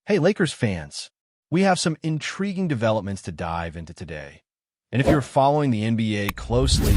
Hey, Lakers fans, we have some intriguing developments to dive into today. And if you're following the NBA closely,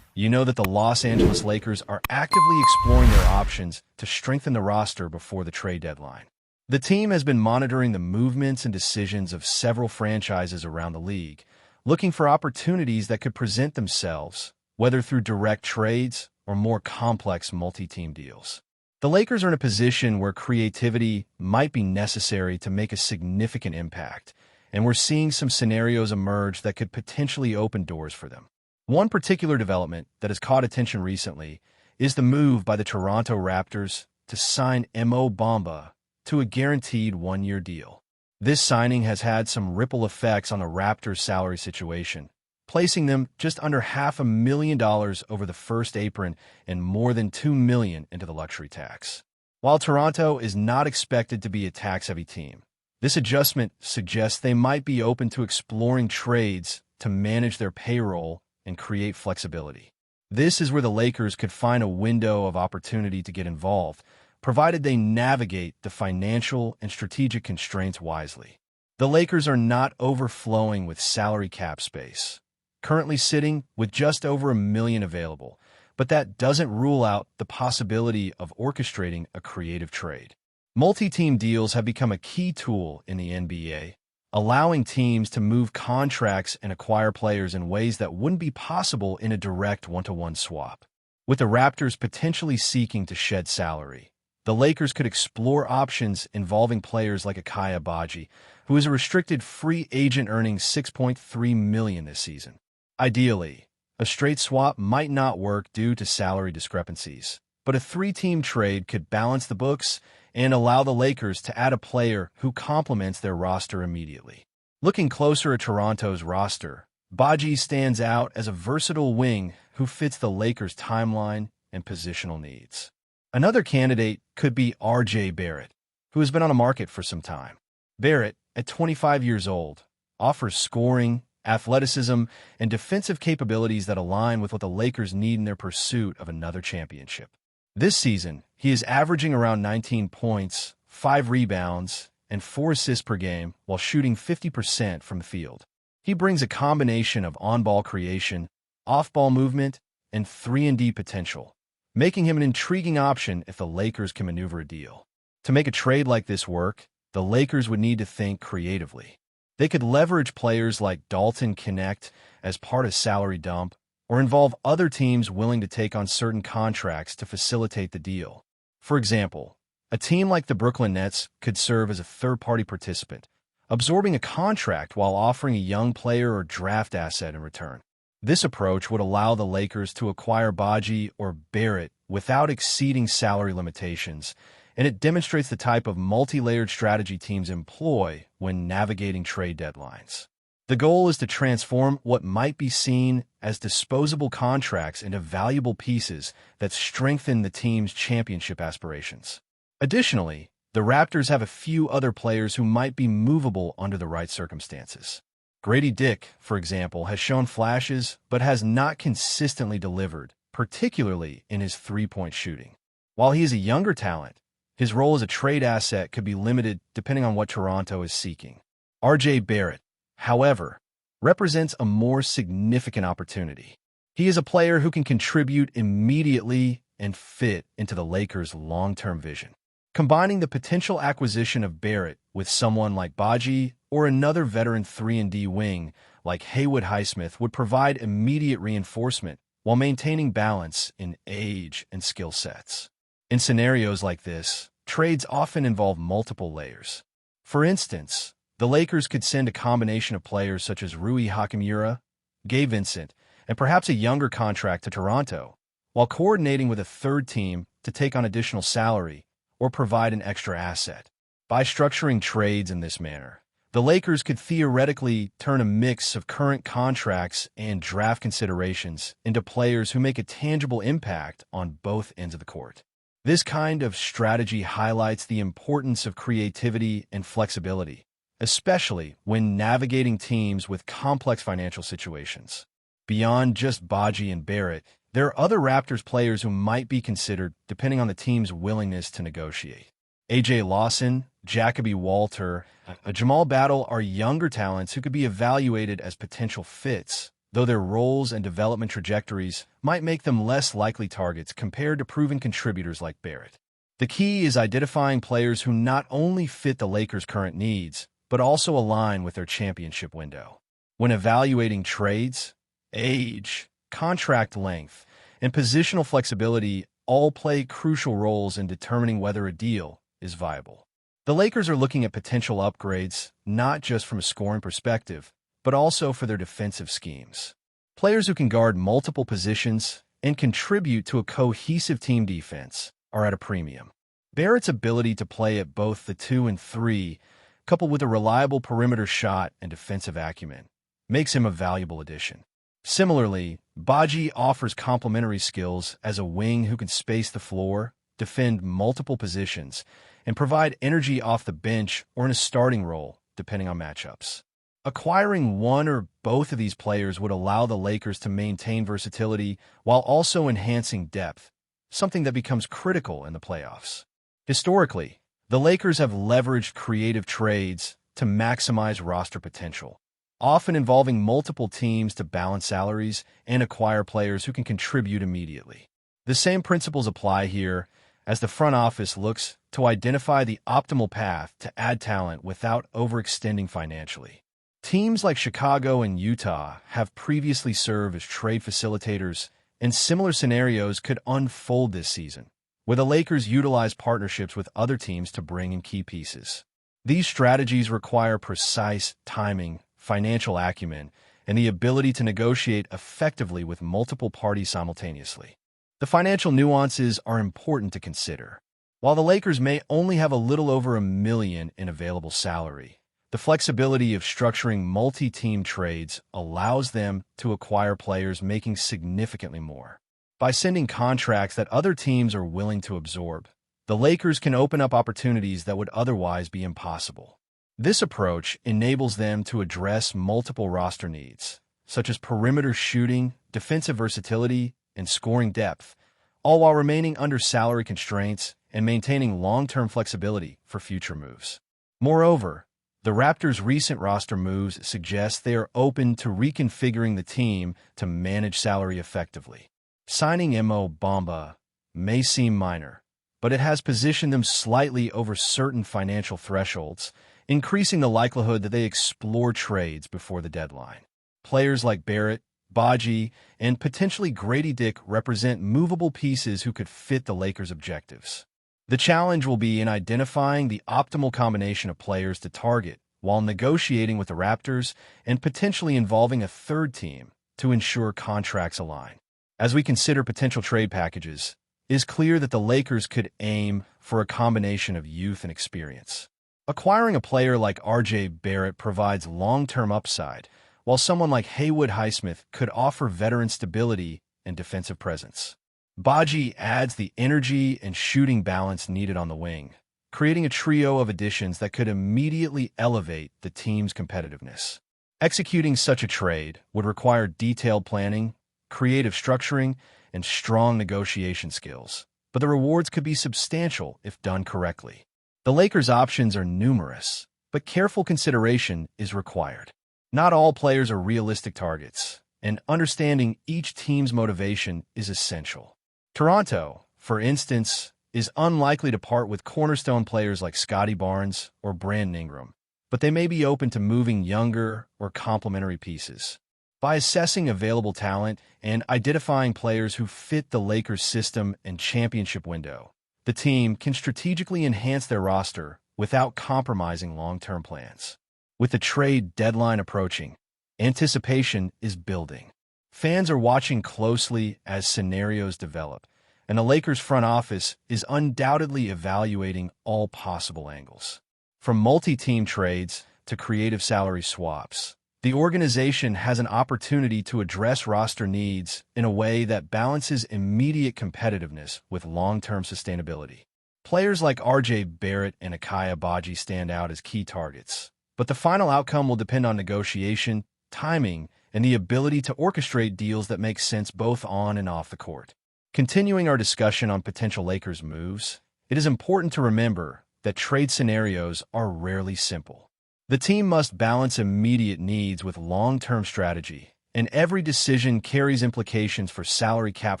you know that the Los Angeles Lakers are actively exploring their options to strengthen the roster before the trade deadline. The team has been monitoring the movements and decisions of several franchises around the league, looking for opportunities that could present themselves, whether through direct trades or more complex multi-team deals. The Lakers are in a position where creativity might be necessary to make a significant impact, and we're seeing some scenarios emerge that could potentially open doors for them. One particular development that has caught attention recently is the move by the Toronto Raptors to sign Mo Bamba to a guaranteed one-year deal. This signing has had some ripple effects on the Raptors' salary situation, placing them just under $500,000 over the first apron and more than $2 million into the luxury tax. While Toronto is not expected to be a tax-heavy team, this adjustment suggests they might be open to exploring trades to manage their payroll and create flexibility. This is where the Lakers could find a window of opportunity to get involved, provided they navigate the financial and strategic constraints wisely. The Lakers are not overflowing with salary cap space, currently sitting with just over $1 million available, but that doesn't rule out the possibility of orchestrating a creative trade. Multi-team deals have become a key tool in the NBA, allowing teams to move contracts and acquire players in ways that wouldn't be possible in a direct one-to-one swap. With the Raptors potentially seeking to shed salary, the Lakers could explore options involving players like Akaya Baji, who is a restricted free agent earning $6.3 million this season. Ideally, a straight swap might not work due to salary discrepancies, but a three-team trade could balance the books and allow the Lakers to add a player who complements their roster immediately. Looking closer at Toronto's roster, Baji stands out as a versatile wing who fits the Lakers' timeline and positional needs. Another candidate could be R.J. Barrett, who has been on the market for some time. Barrett, at 25 years old, offers scoring, athleticism, and defensive capabilities that align with what the Lakers need in their pursuit of another championship. This season, he is averaging around 19 points, 5 rebounds, and 4 assists per game while shooting 50% from the field. He brings a combination of on-ball creation, off-ball movement, and 3-and-D potential, making him an intriguing option if the Lakers can maneuver a deal. To make a trade like this work, the Lakers would need to think creatively. They could leverage players like Dalton Knecht as part of salary dump, or involve other teams willing to take on certain contracts to facilitate the deal. For example, a team like the Brooklyn Nets could serve as a third-party participant, absorbing a contract while offering a young player or draft asset in return. This approach would allow the Lakers to acquire Baji or Barrett without exceeding salary limitations, and it demonstrates the type of multi-layered strategy teams employ when navigating trade deadlines. The goal is to transform what might be seen as disposable contracts into valuable pieces that strengthen the team's championship aspirations. Additionally, the Raptors have a few other players who might be movable under the right circumstances. Grady Dick, for example, has shown flashes but has not consistently delivered, particularly in his three-point shooting. While he is a younger talent, his role as a trade asset could be limited depending on what Toronto is seeking. R.J. Barrett, however, represents a more significant opportunity. He is a player who can contribute immediately and fit into the Lakers' long-term vision. Combining the potential acquisition of Barrett with someone like Baji or another veteran 3-and-D wing like Haywood Highsmith would provide immediate reinforcement while maintaining balance in age and skill sets. In scenarios like this, trades often involve multiple layers. For instance, the Lakers could send a combination of players such as Rui Hachimura, Gabe Vincent, and perhaps a younger contract to Toronto, while coordinating with a third team to take on additional salary or provide an extra asset. By structuring trades in this manner, the Lakers could theoretically turn a mix of current contracts and draft considerations into players who make a tangible impact on both ends of the court. This kind of strategy highlights the importance of creativity and flexibility, especially when navigating teams with complex financial situations. Beyond just Baji and Barrett, there are other Raptors players who might be considered depending on the team's willingness to negotiate. A.J. Lawson, Jacoby Walter, Jamal Battle are younger talents who could be evaluated as potential fits, though their roles and development trajectories might make them less likely targets compared to proven contributors like Barrett. The key is identifying players who not only fit the Lakers' current needs, but also align with their championship window. When evaluating trades, age, contract length, and positional flexibility all play crucial roles in determining whether a deal is viable. The Lakers are looking at potential upgrades not just from a scoring perspective, but also for their defensive schemes. Players who can guard multiple positions and contribute to a cohesive team defense are at a premium. Barrett's ability to play at both the 2 and 3, coupled with a reliable perimeter shot and defensive acumen, makes him a valuable addition. Similarly, Badji offers complementary skills as a wing who can space the floor, defend multiple positions, and provide energy off the bench or in a starting role, depending on matchups. Acquiring one or both of these players would allow the Lakers to maintain versatility while also enhancing depth, something that becomes critical in the playoffs. Historically, the Lakers have leveraged creative trades to maximize roster potential, often involving multiple teams to balance salaries and acquire players who can contribute immediately. The same principles apply here as the front office looks to identify the optimal path to add talent without overextending financially. Teams like Chicago and Utah have previously served as trade facilitators, and similar scenarios could unfold this season, where the Lakers utilize partnerships with other teams to bring in key pieces. These strategies require precise timing, financial acumen, and the ability to negotiate effectively with multiple parties simultaneously. The financial nuances are important to consider. While the Lakers may only have a little over $1 million in available salary, the flexibility of structuring multi-team trades allows them to acquire players making significantly more. By sending contracts that other teams are willing to absorb, the Lakers can open up opportunities that would otherwise be impossible. This approach enables them to address multiple roster needs, such as perimeter shooting, defensive versatility, and scoring depth, all while remaining under salary constraints and maintaining long-term flexibility for future moves. Moreover, the Raptors' recent roster moves suggest they are open to reconfiguring the team to manage salary effectively. Signing Mo Bamba may seem minor, but it has positioned them slightly over certain financial thresholds, increasing the likelihood that they explore trades before the deadline. Players like Barrett, Badji, and potentially Grady Dick represent movable pieces who could fit the Lakers' objectives. The challenge will be in identifying the optimal combination of players to target while negotiating with the Raptors and potentially involving a third team to ensure contracts align. As we consider potential trade packages, it is clear that the Lakers could aim for a combination of youth and experience. Acquiring a player like R.J. Barrett provides long-term upside, while someone like Haywood Highsmith could offer veteran stability and defensive presence. Badji adds the energy and shooting balance needed on the wing, creating a trio of additions that could immediately elevate the team's competitiveness. Executing such a trade would require detailed planning, creative structuring, and strong negotiation skills, but the rewards could be substantial if done correctly. The Lakers' options are numerous, but careful consideration is required. Not all players are realistic targets, and understanding each team's motivation is essential. Toronto, for instance, is unlikely to part with cornerstone players like Scotty Barnes or Brandon Ingram, but they may be open to moving younger or complementary pieces. By assessing available talent and identifying players who fit the Lakers' system and championship window, the team can strategically enhance their roster without compromising long-term plans. With the trade deadline approaching, anticipation is building. Fans are watching closely as scenarios develop, and the Lakers front office is undoubtedly evaluating all possible angles. From multi-team trades to creative salary swaps, the organization has an opportunity to address roster needs in a way that balances immediate competitiveness with long-term sustainability. Players like R.J. Barrett and Akaya Badji stand out as key targets, but the final outcome will depend on negotiation, timing, and the ability to orchestrate deals that make sense both on and off the court. Continuing our discussion on potential Lakers moves, it is important to remember that trade scenarios are rarely simple. The team must balance immediate needs with long-term strategy, and every decision carries implications for salary cap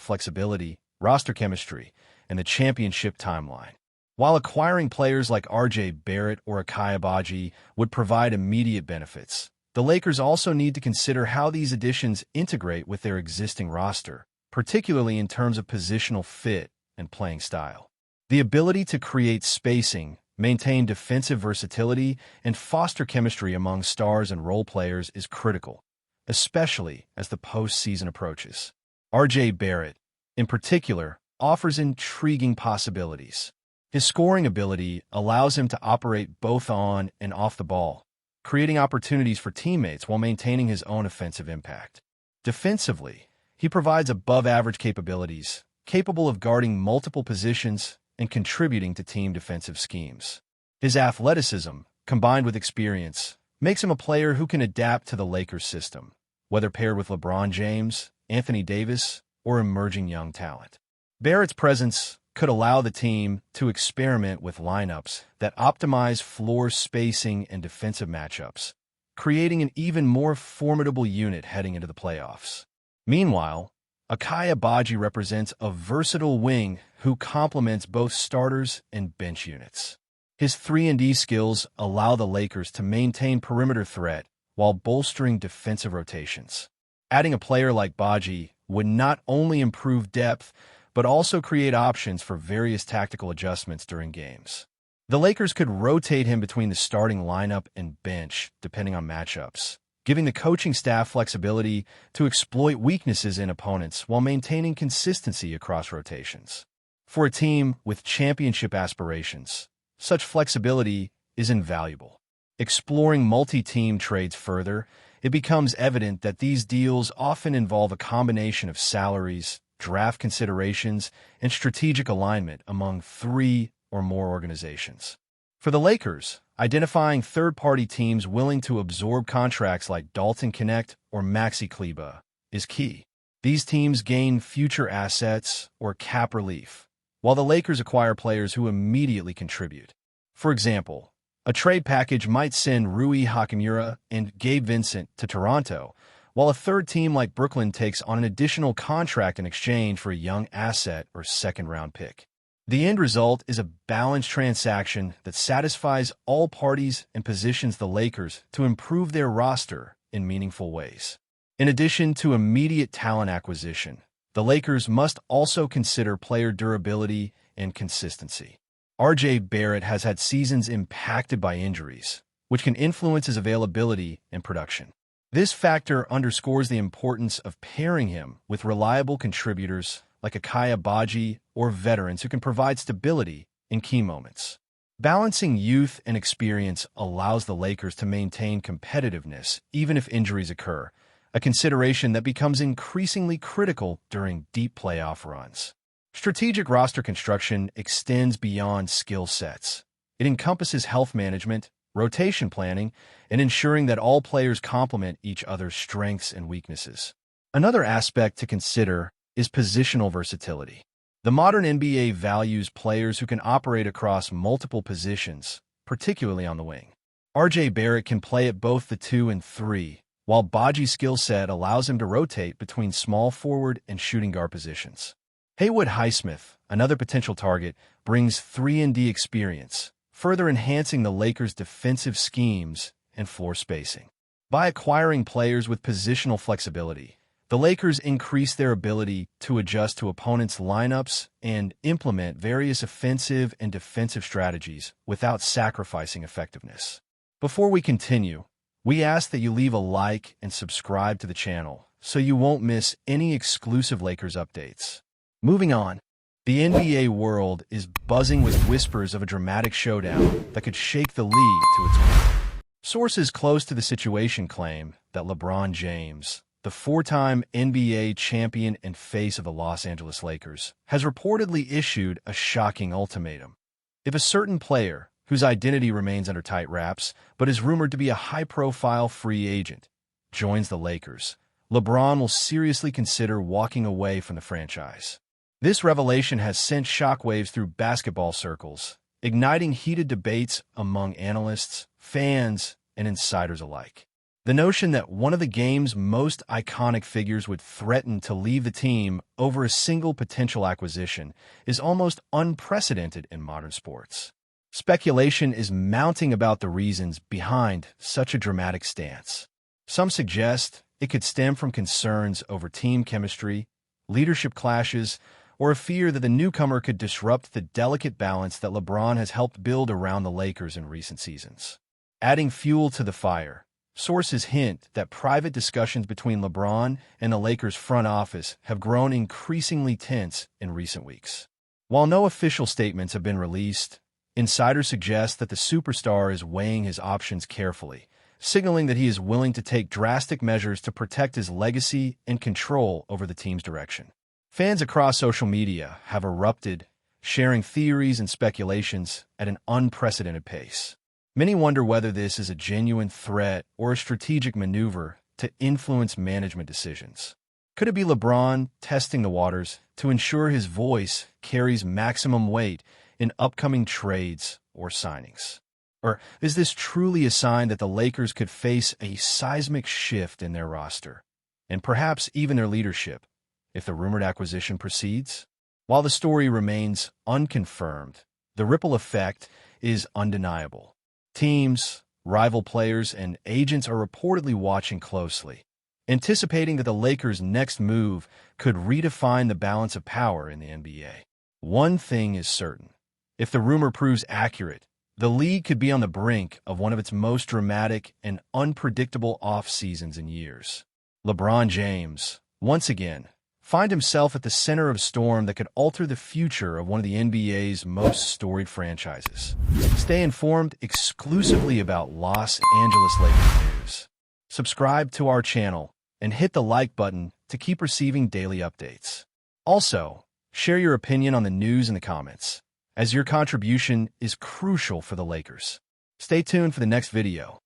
flexibility, roster chemistry, and the championship timeline. While acquiring players like R.J. Barrett or Akai Abaji would provide immediate benefits, the Lakers also need to consider how these additions integrate with their existing roster, particularly in terms of positional fit and playing style. The ability to create spacing, maintain defensive versatility, and foster chemistry among stars and role players is critical, especially as the postseason approaches. R.J. Barrett, in particular, offers intriguing possibilities. His scoring ability allows him to operate both on and off the ball, creating opportunities for teammates while maintaining his own offensive impact. Defensively, he provides above-average capabilities, capable of guarding multiple positions and contributing to team defensive schemes. His athleticism, combined with experience, makes him a player who can adapt to the Lakers system, whether paired with LeBron James, Anthony Davis, or emerging young talent. Barrett's presence could allow the team to experiment with lineups that optimize floor spacing and defensive matchups, creating an even more formidable unit heading into the playoffs. Meanwhile, Akai Abaji represents a versatile wing who complements both starters and bench units. His 3-and-D skills allow the Lakers to maintain perimeter threat while bolstering defensive rotations. Adding a player like Baji would not only improve depth, but also create options for various tactical adjustments during games. The Lakers could rotate him between the starting lineup and bench, depending on matchups, giving the coaching staff flexibility to exploit weaknesses in opponents while maintaining consistency across rotations. For a team with championship aspirations, such flexibility is invaluable. Exploring multi-team trades further, it becomes evident that these deals often involve a combination of salaries, draft considerations, and strategic alignment among 3 or more organizations. For the Lakers, identifying third-party teams willing to absorb contracts like Dalton Knecht or Maxi Kleber is key. These teams gain future assets or cap relief, while the Lakers acquire players who immediately contribute. For example, a trade package might send Rui Hachimura and Gabe Vincent to Toronto, while a third team like Brooklyn takes on an additional contract in exchange for a young asset or second-round pick. The end result is a balanced transaction that satisfies all parties and positions the Lakers to improve their roster in meaningful ways. In addition to immediate talent acquisition, the Lakers must also consider player durability and consistency. R.J. Barrett has had seasons impacted by injuries, which can influence his availability and production. This factor underscores the importance of pairing him with reliable contributors like Akai Abaji or veterans who can provide stability in key moments. Balancing youth and experience allows the Lakers to maintain competitiveness even if injuries occur, a consideration that becomes increasingly critical during deep playoff runs. Strategic roster construction extends beyond skill sets. It encompasses health management, rotation planning, and ensuring that all players complement each other's strengths and weaknesses. Another aspect to consider is positional versatility. The modern NBA values players who can operate across multiple positions, particularly on the wing. R.J. Barrett can play at both the 2 and 3, while Baji's skill set allows him to rotate between small forward and shooting guard positions. Haywood Highsmith, another potential target, brings 3-and-D experience, further enhancing the Lakers' defensive schemes and floor spacing. By acquiring players with positional flexibility, the Lakers increase their ability to adjust to opponents' lineups and implement various offensive and defensive strategies without sacrificing effectiveness. Before we continue, we ask that you leave a like and subscribe to the channel so you won't miss any exclusive Lakers updates. Moving on, the NBA world is buzzing with whispers of a dramatic showdown that could shake the league to its core. Sources close to the situation claim that LeBron James, the 4-time NBA champion and face of the Los Angeles Lakers, has reportedly issued a shocking ultimatum. If a certain player, whose identity remains under tight wraps but is rumored to be a high-profile free agent, joins the Lakers, LeBron will seriously consider walking away from the franchise. This revelation has sent shockwaves through basketball circles, igniting heated debates among analysts, fans, and insiders alike. The notion that one of the game's most iconic figures would threaten to leave the team over a single potential acquisition is almost unprecedented in modern sports. Speculation is mounting about the reasons behind such a dramatic stance. Some suggest it could stem from concerns over team chemistry, leadership clashes, or a fear that the newcomer could disrupt the delicate balance that LeBron has helped build around the Lakers in recent seasons. Adding fuel to the fire, sources hint that private discussions between LeBron and the Lakers front office have grown increasingly tense in recent weeks. While no official statements have been released, insiders suggest that the superstar is weighing his options carefully, signaling that he is willing to take drastic measures to protect his legacy and control over the team's direction. Fans across social media have erupted, sharing theories and speculations at an unprecedented pace. Many wonder whether this is a genuine threat or a strategic maneuver to influence management decisions. Could it be LeBron testing the waters to ensure his voice carries maximum weight in upcoming trades or signings? Or is this truly a sign that the Lakers could face a seismic shift in their roster, and perhaps even their leadership, if the rumored acquisition proceeds? While the story remains unconfirmed, the ripple effect is undeniable. Teams, rival players, and agents are reportedly watching closely, anticipating that the Lakers' next move could redefine the balance of power in the NBA. One thing is certain. If the rumor proves accurate, the league could be on the brink of one of its most dramatic and unpredictable off-seasons in years. LeBron James, once again, find himself at the center of a storm that could alter the future of one of the NBA's most storied franchises. Stay informed exclusively about Los Angeles Lakers news. Subscribe to our channel and hit the like button to keep receiving daily updates. Also, share your opinion on the news in the comments, as your contribution is crucial for the Lakers. Stay tuned for the next video.